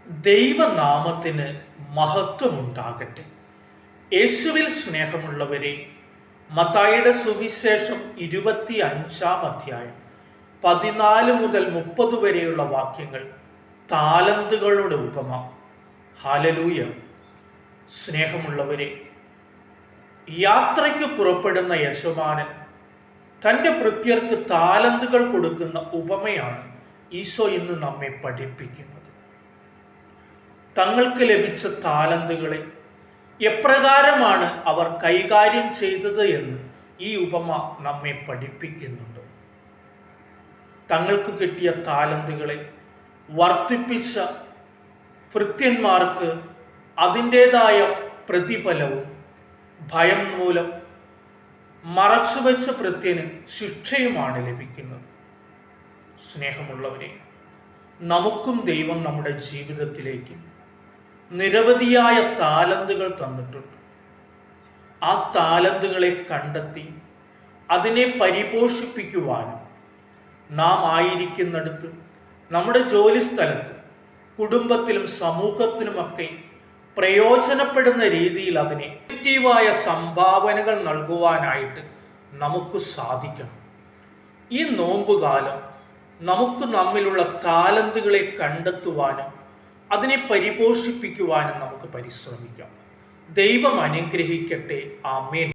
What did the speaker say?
ദൈവനാമത്തിന് മഹത്വമുണ്ടാകട്ടെ. യേശുവിൽ സ്നേഹമുള്ളവരെ, മത്തായിയുടെ സുവിശേഷം 25-ാം അധ്യായം 14 മുതൽ 30 വരെയുള്ള വാക്യങ്ങൾ താലന്തുകളുടെ ഉപമ. ഹല്ലേലൂയ. സ്നേഹമുള്ളവരെ, യാത്രയ്ക്ക് പുറപ്പെടുന്ന യജമാനൻ തൻ്റെ ഭൃത്യർക്ക് താലന്തുകൾ കൊടുക്കുന്ന ഉപമയാണ് ഈശോ ഇന്ന് നമ്മെ പഠിപ്പിക്കുന്നത്. തങ്ങൾക്ക് ലഭിച്ച താലന്തുകളെ എപ്രകാരമാണ് അവർ കൈകാര്യം ചെയ്തത് എന്ന് ഈ ഉപമ നമ്മെ പഠിപ്പിക്കുന്നുണ്ട്. തങ്ങൾക്ക് കിട്ടിയ താലന്തുകളെ വർദ്ധിപ്പിച്ച ഭൃത്യന്മാർക്ക് അതിൻ്റെതായ പ്രതിഫലവും ഭയം മൂലം മറച്ചുവെച്ച ഭൃത്യന് ശിക്ഷയുമാണ് ലഭിക്കുന്നത്. സ്നേഹമുള്ളവരെ, നമുക്കും ദൈവം നമ്മുടെ ജീവിതത്തിലേക്ക് നിരവധിയായ താലന്തുകൾ തന്നിട്ടുണ്ട്. ആ താലന്തുകളെ കണ്ടെത്തി അതിനെ പരിപോഷിപ്പിക്കുവാനും നാം ആയിരിക്കുന്നിടത്ത്, നമ്മുടെ ജോലി സ്ഥലത്ത്, കുടുംബത്തിലും സമൂഹത്തിലുമൊക്കെ പ്രയോജനപ്പെടുന്ന രീതിയിൽ അതിനെ പോസിറ്റീവായ സംഭാവനകൾ നൽകുവാനായിട്ട് നമുക്ക് സാധിക്കണം. ഈ നോമ്പുകാലം നമുക്ക് നമ്മിലുള്ള താലന്തുകളെ കണ്ടെത്തുവാനും അതിനെ പരിപോഷിപ്പിക്കുവാനും നമുക്ക് പരിശ്രമിക്കാം. ദൈവം അനുഗ്രഹിക്കട്ടെ. ആമേൻ.